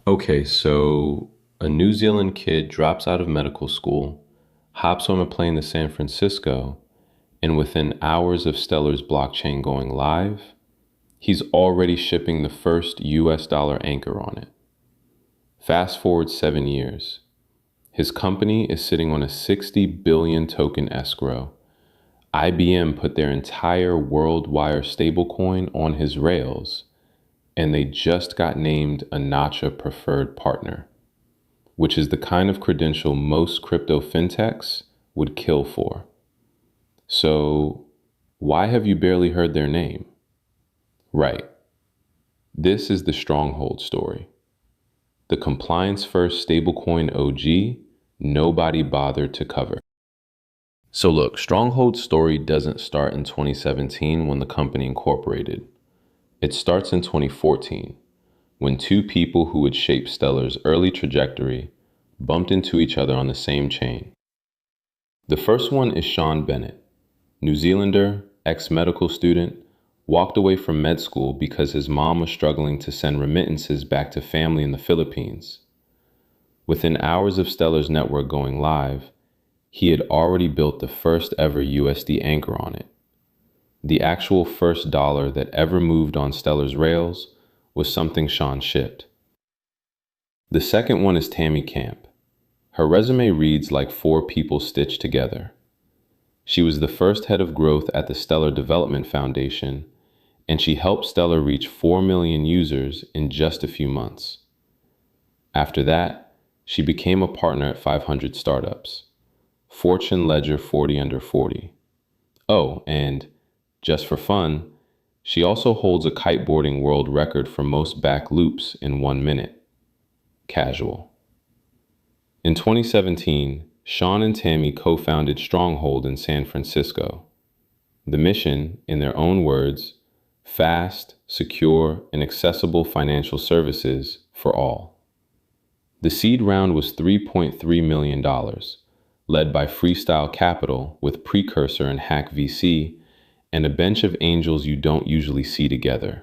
Okay, so a New Zealand kid drops out of medical school, hops on a plane to San Francisco, and within hours of Stellar's blockchain going live, he's already shipping the first US dollar anchor on it. Fast forward 7 years. His company is sitting on a 60 billion token escrow. IBM put their entire World Wire stablecoin on his rails, and they just got named a Nacha preferred partner, which is the kind of credential most crypto fintechs would kill for. So, why have you barely heard their name? Right. This is the Stronghold story. The compliance first stablecoin OG nobody bothered to cover. So look, Stronghold's story doesn't start in 2017 when the company incorporated. It starts in 2014 when two people who would shape Stellar's early trajectory bumped into each other on the same chain. The first one is Sean Bennett, New Zealander, ex-medical student, walked away from med school because his mom was struggling to send remittances back to family in the Philippines. Within hours of Stellar's network going live, he had already built the first ever USD anchor on it. The actual first dollar that ever moved on Stellar's rails was something Sean shipped. The second one is Tammy Camp. Her resume reads like four people stitched together. She was the first head of growth at the Stellar Development Foundation, and she helped Stellar reach 4 million users in just a few months. After that, she became a partner at 500 startups, Fortune Ledger 40 under 40. Oh, and just for fun, she also holds a kiteboarding world record for most back loops in 1 minute. Casual. In 2017, Sean and Tammy co-founded Stronghold in San Francisco. The mission, in their own words, fast, secure, and accessible financial services for all. The seed round was $3.3 million, led by Freestyle Capital with Precursor and Hack VC, and a bench of angels you don't usually see together.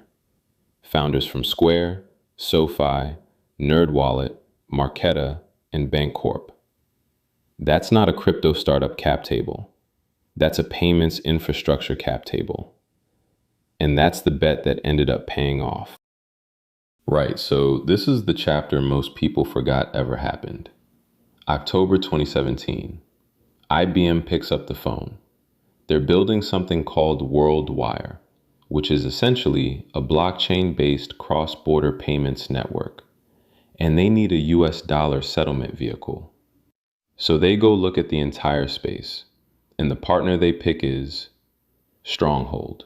Founders from Square, SoFi, NerdWallet, Marqeta, and Bancorp. That's not a crypto startup cap table. That's a payments infrastructure cap table. And that's the bet that ended up paying off. Right, so this is the chapter most people forgot ever happened. October 2017. IBM picks up the phone. They're building something called World Wire, which is essentially a blockchain-based cross-border payments network. And they need a US dollar settlement vehicle. So they go look at the entire space, and the partner they pick is Stronghold.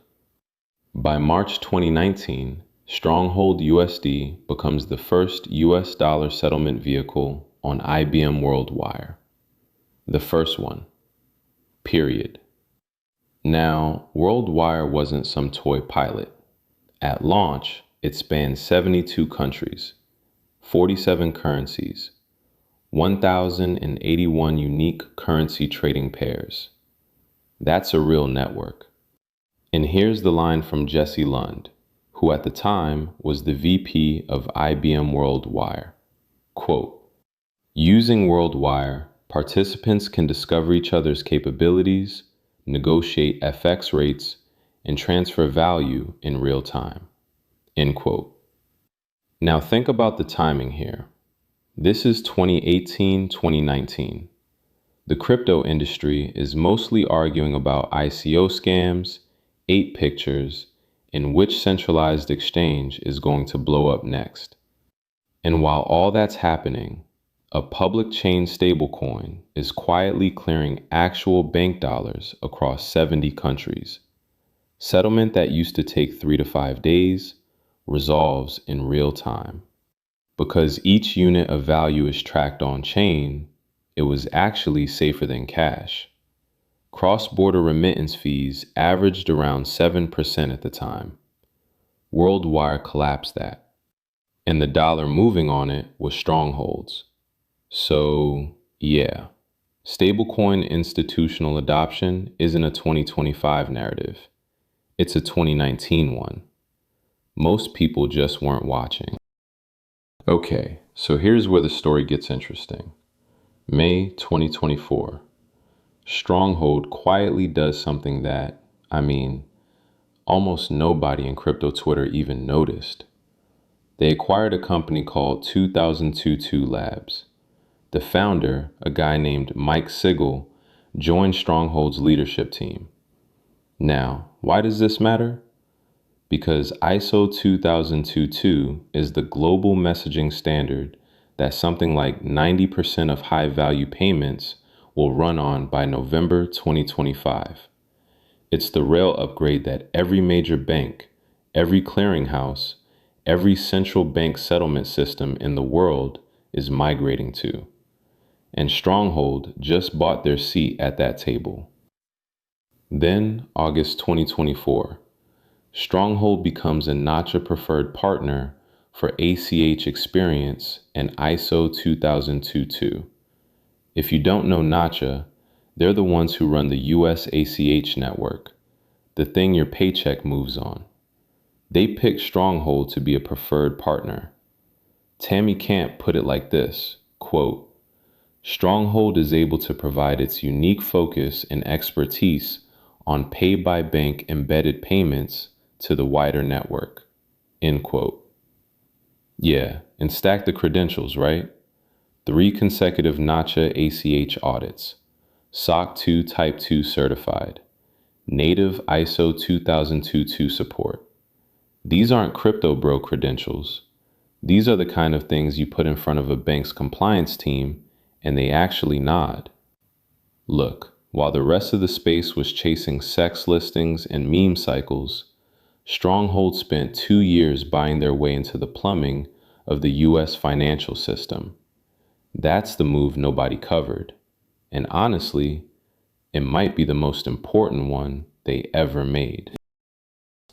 By March 2019, Stronghold USD becomes the first US dollar settlement vehicle on IBM World Wire. The first one. Period. Now, World Wire wasn't some toy pilot. At launch, it spanned 72 countries, 47 currencies, 1,081 unique currency trading pairs. That's a real network. And here's the line from Jesse Lund, who at the time was the VP of IBM World Wire. Quote, "Using World Wire, participants can discover each other's capabilities, negotiate FX rates, and transfer value in real time." End quote. Now think about the timing here. This is 2018-2019. The crypto industry is mostly arguing about ICO scams, 8 pictures, and which centralized exchange is going to blow up next. And while all that's happening, a public chain stablecoin is quietly clearing actual bank dollars across 70 countries. Settlement that used to take 3 to 5 days resolves in real time. Because each unit of value is tracked on chain, it was actually safer than cash. Cross-border remittance fees averaged around 7% at the time. World Wire collapsed that. And the dollar moving on it was Strongholds. So, yeah, stablecoin institutional adoption isn't a 2025 narrative. It's a 2019 one. Most people just weren't watching. Okay, So here's where the story gets interesting. May 2024. Stronghold quietly does something that, almost nobody in crypto Twitter even noticed. They acquired a company called 2022 Labs. The founder, a guy named Mike Sigel, joined Stronghold's leadership team. Now, why does this matter? Because ISO 2022 is the global messaging standard that something like 90% of high-value payments will run on by November 2025. It's the rail upgrade that every major bank, every clearinghouse, every central bank settlement system in the world is migrating to. And Stronghold just bought their seat at that table. Then, August 2024, Stronghold becomes a Nacha preferred partner for ACH Experience and ISO 2022. If you don't know Nacha, they're the ones who run the US ACH network, the thing your paycheck moves on. They picked Stronghold to be a preferred partner. Tammy Camp put it like this, quote, Stronghold is able to provide its unique focus and expertise on pay-by-bank embedded payments to the wider network, end quote. Yeah, and stack the credentials, right? 3 consecutive Nacha ACH audits, SOC 2 Type 2 certified, native ISO 2022 support. These aren't crypto bro credentials. These are the kind of things you put in front of a bank's compliance team and they actually nod. Look, while the rest of the space was chasing sex listings and meme cycles, Stronghold spent 2 years buying their way into the plumbing of the US financial system. That's the move nobody covered. And honestly, it might be the most important one they ever made.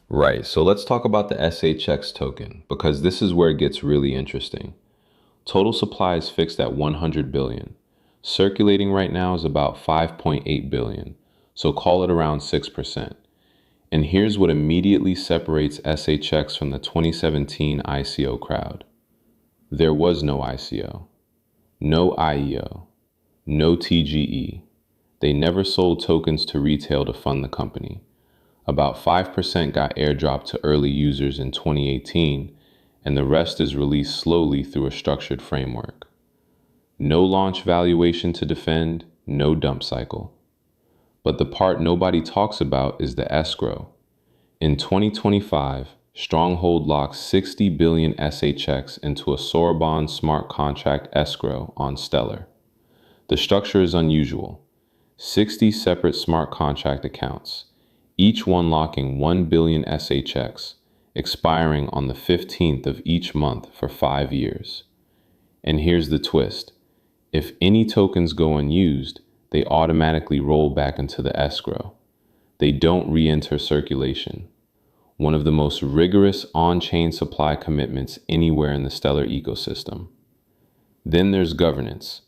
Right, so let's talk about the SHx token, because this is where it gets really interesting. Total supply is fixed at 100 billion. Circulating right now is about 5.8 billion, so call it around 6%. And here's what immediately separates SHx from the 2017 ICO crowd. There was no ICO, no IEO, no TGE. They never sold tokens to retail to fund the company. About 5% got airdropped to early users in 2018, and the rest is released slowly through a structured framework. No launch valuation to defend, no dump cycle. But the part nobody talks about is the escrow. In 2025, Stronghold locked 60 billion SHx into a Soroban smart contract escrow on Stellar. The structure is unusual. 60 separate smart contract accounts, each one locking 1 billion SHx, expiring on the 15th of each month for 5 years. And here's the twist. If any tokens go unused, they automatically roll back into the escrow. They don't re-enter circulation. One of the most rigorous on-chain supply commitments anywhere in the Stellar ecosystem. Then there's governance.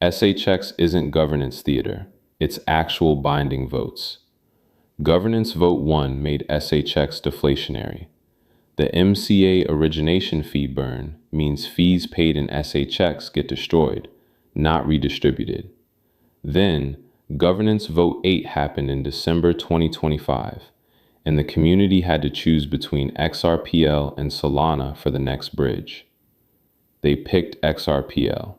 SHx isn't governance theater. It's actual binding votes. Governance Vote 1 made SHx deflationary. The MCA origination fee burn means fees paid in SHx get destroyed, not redistributed. Then, Governance Vote 8 happened in December 2025, and the community had to choose between XRPL and Solana for the next bridge. They picked XRPL,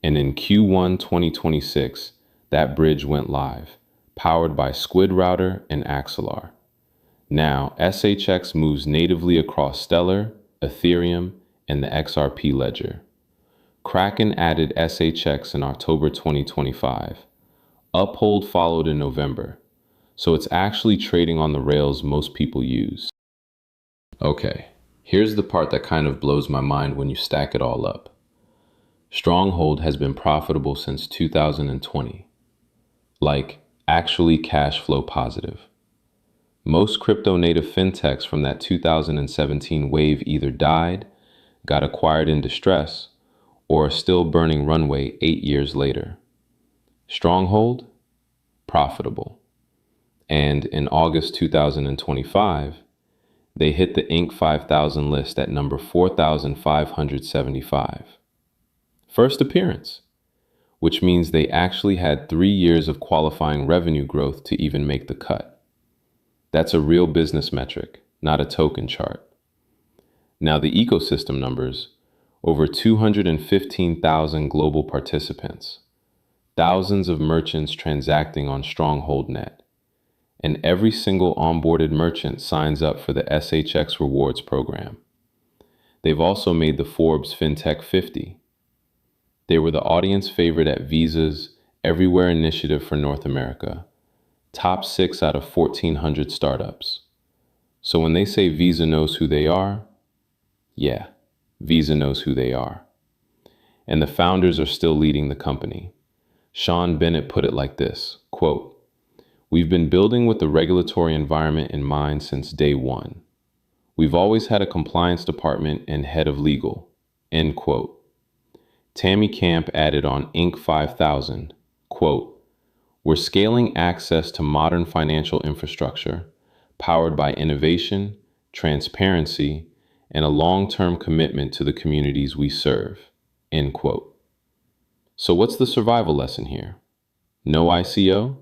and in Q1 2026, that bridge went live, powered by Squid Router and Axelar. Now, SHx moves natively across Stellar, Ethereum, and the XRP ledger. Kraken added SHx in October 2025. Uphold followed in November. So it's actually trading on the rails most people use. Okay, here's the part that kind of blows my mind when you stack it all up. Stronghold has been profitable since 2020. Like, actually cash flow positive. Most crypto-native fintechs from that 2017 wave either died, got acquired in distress, or are still burning runway 8 years later. Stronghold? Profitable. And in August 2025, they hit the Inc. 5000 list at number 4,575. First appearance, which means they actually had 3 years of qualifying revenue growth to even make the cut. That's a real business metric, not a token chart. Now the ecosystem numbers, over 215,000 global participants, thousands of merchants transacting on Stronghold Net, and every single onboarded merchant signs up for the SHx Rewards program. They've also made the Forbes Fintech 50. They were the audience favorite at Visa's Everywhere Initiative for North America, top 6 out of 1,400 startups. So when they say Visa knows who they are, yeah, Visa knows who they are. And the founders are still leading the company. Sean Bennett put it like this, quote, "We've been building with the regulatory environment in mind since day one. We've always had a compliance department and head of legal," end quote. Tammy Camp added on Inc. 5000, quote, "We're scaling access to modern financial infrastructure, powered by innovation, transparency, and a long-term commitment to the communities we serve," end quote. So what's the survival lesson here? No ICO,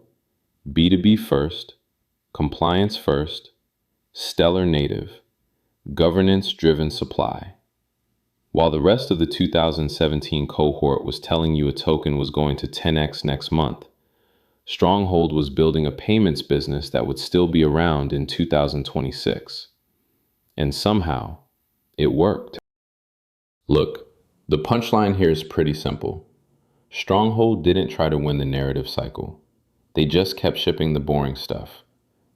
B2B first, compliance first, stellar native, governance-driven supply. While the rest of the 2017 cohort was telling you a token was going to 10x next month, Stronghold was building a payments business that would still be around in 2026. And somehow, it worked. Look, the punchline here is pretty simple. Stronghold didn't try to win the narrative cycle. They just kept shipping the boring stuff.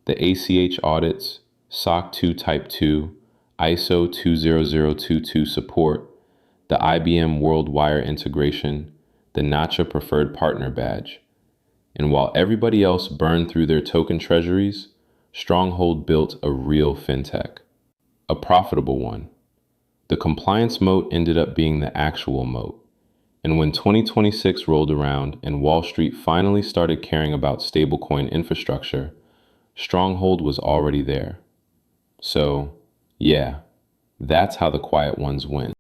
The ACH audits, SOC 2 Type 2, ISO 20022 support, the IBM World Wire integration, the Nacha preferred partner badge. And while everybody else burned through their token treasuries, Stronghold built a real fintech, a profitable one. The compliance moat ended up being the actual moat. And when 2026 rolled around and Wall Street finally started caring about stablecoin infrastructure, Stronghold was already there. So, yeah, that's how the quiet ones win.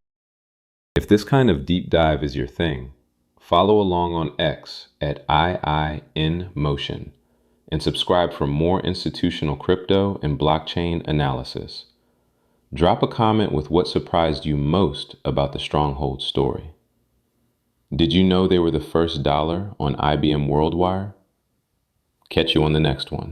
If this kind of deep dive is your thing, follow along on X at IINMotion and subscribe for more institutional crypto and blockchain analysis. Drop a comment with what surprised you most about the Stronghold story. Did you know they were the first dollar on IBM World Wire? Catch you on the next one.